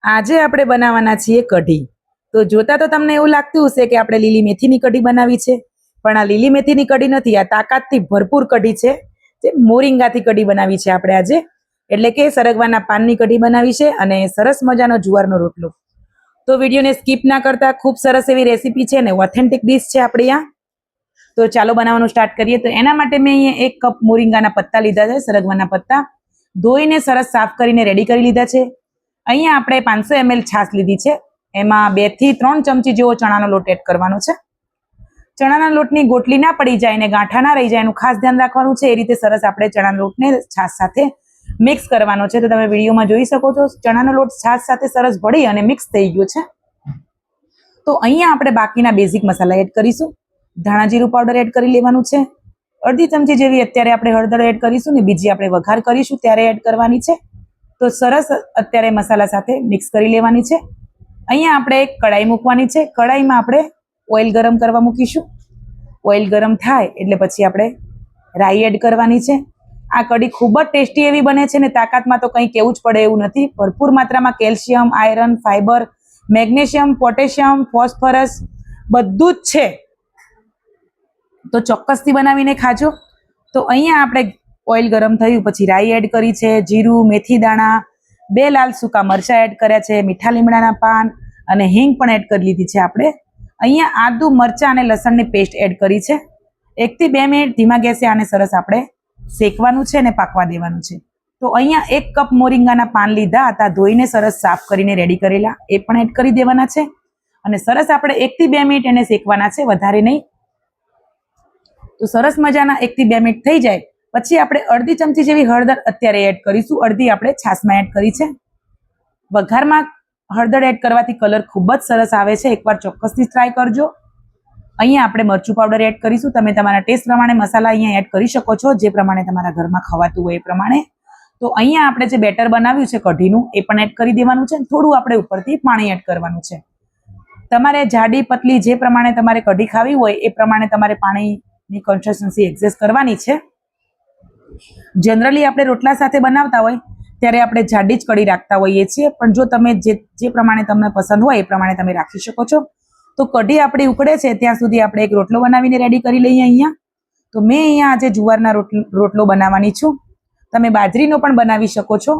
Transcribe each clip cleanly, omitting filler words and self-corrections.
આજે આપણે બનાવવાના છીએ કઢી। તો જોતા તો તમને એવું લાગતું હશે કે આપણે લીલી મેથીની કઢી બનાવી છે, પણ આ લીલી મેથીની કઢી નથી, આ તાકાતથી ભરપૂર કઢી છે, જે મોરિંગાથી કઢી બનાવી છે આપણે આજે। એટલે કે સરગવાના પાનની કઢી બનાવી છે અને સરસ મજાનો જુવારનો રોટલો। તો વિડીયોને સ્કીપ ના કરતા, ખૂબ સરસ એવી રેસીપી છે ને ઓથેન્ટિક ડીશ છે આપણે આ। તો ચાલો બનાવવાનું સ્ટાર્ટ કરીએ। તો એના માટે મેં અહીંયા 1 કપ મોરિંગાના પત્તા લીધા છે, સરગવાના પત્તા ધોઈને સરસ સાફ કરીને રેડી કરી લીધા છે। અહીંયા આપણે 500 ml છાશ લીધી છે, એમાં 2 થી 3 ચમચી જેવો ચણાનો લોટ એડ કરવાનો છે। ચણાના લોટની ગોટલી ના પડી જાય ને ગાંઠા ના રહી જાય એનું ખાસ ધ્યાન રાખવાનું છે। એ રીતે સરસ આપણે ચણાના લોટને છાશ સાથે મિક્સ કરવાનો છે। તો તમે વિડીયોમાં જોઈ શકો છો, ચણાનો લોટ છાશ સાથે સરસ ભળી અને મિક્સ થઈ ગયો છે। તો અહીંયા આપણે બાકીના બેઝિક મસાલા એડ કરીશું। ધાણા જીરું પાવડર એડ કરી લેવાનું છે, અડધી ચમચી જેવી અત્યારે આપણે હળદર એડ કરીશું ને બીજી આપણે વઘાર કરીશું ત્યારે એડ કરવાની છે। તો સરસ અત્યારે મસાલા સાથે મિક્સ કરી લેવાની છે। અહીંયા આપણે એક કઢાઈ મૂકવાની છે, કઢાઈમાં આપણે ઓઇલ ગરમ કરવા મૂકીશું। ઓઇલ ગરમ થાય એટલે પછી આપણે રાઈ એડ કરવાની છે। આ કઢી ખૂબ જ ટેસ્ટી એવી બને છે ને તાકાતમાં તો કંઈ કેવું જ પડે એવું નથી। ભરપૂર માત્રામાં calcium, iron, fibre, magnesium, potassium, phosphorus બધું જ છે, તો ચોક્કસથી બનાવીને ખાજો। તો અહીંયા આપણે ઓઇલ ગરમ થયું પછી રાઈ એડ કરી છે, જીરું, મેથી દાણા, 2 લાલ સૂકા મરચાં એડ કર્યા છે, મીઠા લીમડાના પાન અને હિંગ પણ એડ કરી લીધી છે આપણે। અહીંયા આદુ, મરચાં અને લસણની પેસ્ટ એડ કરી છે। 1 થી 2 મિનિટ ધીમા ગેસે આને સરસ આપણે શેકવાનું છે અને પાકવા દેવાનું છે। તો અહીંયા 1 કપ મોરિંગાના પાન લીધા હતા, ધોઈને સરસ સાફ કરીને રેડી કરેલા, એ પણ એડ કરી દેવાના છે અને સરસ આપણે 1 થી 2 મિનિટ એને શેકવાના છે, વધારે નહીં। તો સરસ મજાના 1 થી 2 મિનિટ થઈ જાય પછી આપણે અડધી ચમચી જેવી હળદર અત્યારે એડ કરીશું, અડધી આપણે છાશમાં એડ કરી છે। વઘારમાં હળદર એડ કરવાથી કલર ખૂબ જ સરસ આવે છે, એકવાર ચોક્કસથી ટ્રાય કરજો। અહીંયા આપણે મરચું પાવડર એડ કરીશું, તમે તમારા ટેસ્ટ પ્રમાણે મસાલા અહીંયા એડ કરી શકો છો, જે પ્રમાણે તમારા ઘરમાં ખવાતું હોય એ પ્રમાણે। તો અહીંયા આપણે જે બેટર બનાવ્યું છે કઢીનું એ પણ એડ કરી દેવાનું છે, થોડું આપણે ઉપરથી પાણી એડ કરવાનું છે। તમારે જાડી પતલી જે પ્રમાણે તમારે કઢી ખાવી હોય એ પ્રમાણે તમારે પાણીની કન્સિસ્ટન્સી એડજસ્ટ કરવાની છે। જનરલી આપણે રોટલા સાથે બનાવતા હોય ત્યારે આપણે જાડી જ કઢી રાખતા હોઈએ છીએ, પણ જો તમે જે પ્રમાણે તમને પસંદ હોય એ પ્રમાણે તમે રાખી શકો છો। તો કઢી આપણી ઉકળે છે ત્યાં સુધી આપણે એક રોટલો બનાવીને રેડી કરી લઈએ। અહીંયા તો મેં અહીંયા આજે જુવારના રોટલો બનાવવાની છું, તમે બાજરીનો પણ બનાવી શકો છો।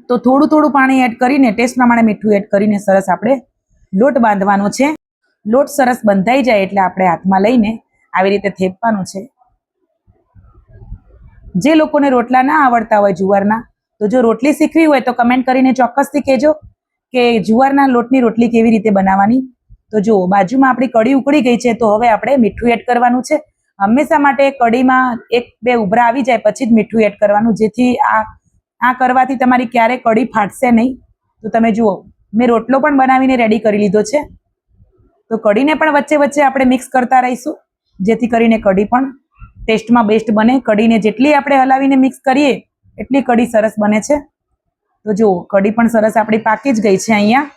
તો થોડું થોડું પાણી એડ કરીને ટેસ્ટ પ્રમાણે મીઠું એડ કરીને સરસ આપણે લોટ બાંધવાનો છે। લોટ સરસ બંધાઈ જાય એટલે આપણે હાથમાં લઈને આવી રીતે થેપવાનું છે। જે લોકોને રોટલા ના આવડતા હોય જુવારના, તો જો રોટલી શીખવી હોય તો કમેન્ટ કરીને ચોક્કસથી કહેજો કે જુવારના લોટની રોટલી કેવી રીતે બનાવવાની। તો જુઓ બાજુમાં આપણી કઢી ઉકળી ગઈ છે, તો હવે આપણે મીઠું એડ કરવાનું છે। હંમેશા માટે કઢીમાં 1-2 ઉભરા આવી જાય પછી જ મીઠું એડ કરવાનું, જેથી આ કરવાથી તમારી ક્યારેય કઢી ફાટશે નહીં। તો તમે જુઓ મેં રોટલો પણ બનાવીને રેડી કરી લીધો છે। તો કઢીને પણ વચ્ચે વચ્ચે આપણે મિક્સ કરતા રહીશું, જેથી કરીને કઢી પણ ટેસ્ટમાં બેસ્ટ બને। કઢીને જેટલી આપણે હલાવીને મિક્સ કરીએ એટલી કઢી સરસ બને છે। તો જુઓ કઢી પણ સરસ આપણી પાકી જ ગઈ છે, અહીંયા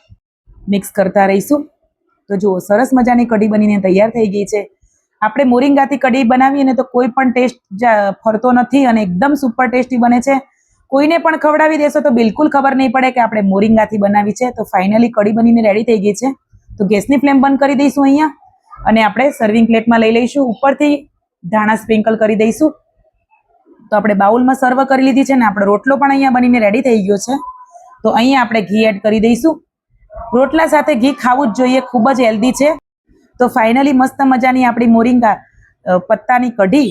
મિક્સ કરતા રહીશું। તો જુઓ સરસ મજાની કઢી બનીને તૈયાર થઈ ગઈ છે। આપણે મોરિંગાથી કઢી બનાવીએ ને તો કોઈ પણ ટેસ્ટ ફરતો નથી અને એકદમ સુપર ટેસ્ટી બને છે। કોઈને પણ ખવડાવી દેશો તો બિલકુલ ખબર નહીં પડે કે આપણે મોરિંગાથી બનાવી છે। તો ફાઇનલી કઢી બનીને રેડી થઈ ગઈ છે। તો ગેસની ફ્લેમ બંધ કરી દઈશું અહીંયા અને આપણે સર્વિંગ પ્લેટમાં લઈ લઈશું, ઉપરથી ધાણા સ્પ્રિંકલ કરી દઈશું। તો આપણે બાઉલમાં સર્વ કરી લીધી છે ને આપણો રોટલો પણ અહીંયા બનીને રેડી થઈ ગયો છે। તો અહીંયા આપણે ઘી એડ કરી દઈશું। રોટલા સાથે ઘી ખાવું જ જોઈએ, ખૂબ જ હેલ્ધી છે। તો ફાઇનલી મસ્ત મજાની આપણી મોરિંગા પત્તાની કઢી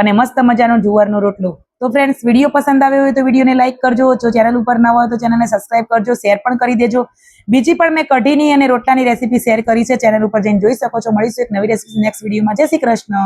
અને મસ્ત મજાનો જુવારનો રોટલો। તો ફ્રેન્ડ્સ, વિડીયો પસંદ આવ્યો હોય તો વિડીયોને લાઇક કરજો, જો ચેનલ ઉપર નવા હોય તો ચેનલને સબસ્ક્રાઇબ કરજો, શેર પણ કરી દેજો। બીજી પણ મેં કઢીની અને રોટલાની રેસીપી શેર કરી છે, ચેનલ ઉપર જઈને જોઈ શકો છો। મળીશું એક નવી રેસીપી નેક્સ્ટ વિડીયોમાં। જય શ્રી કૃષ્ણ।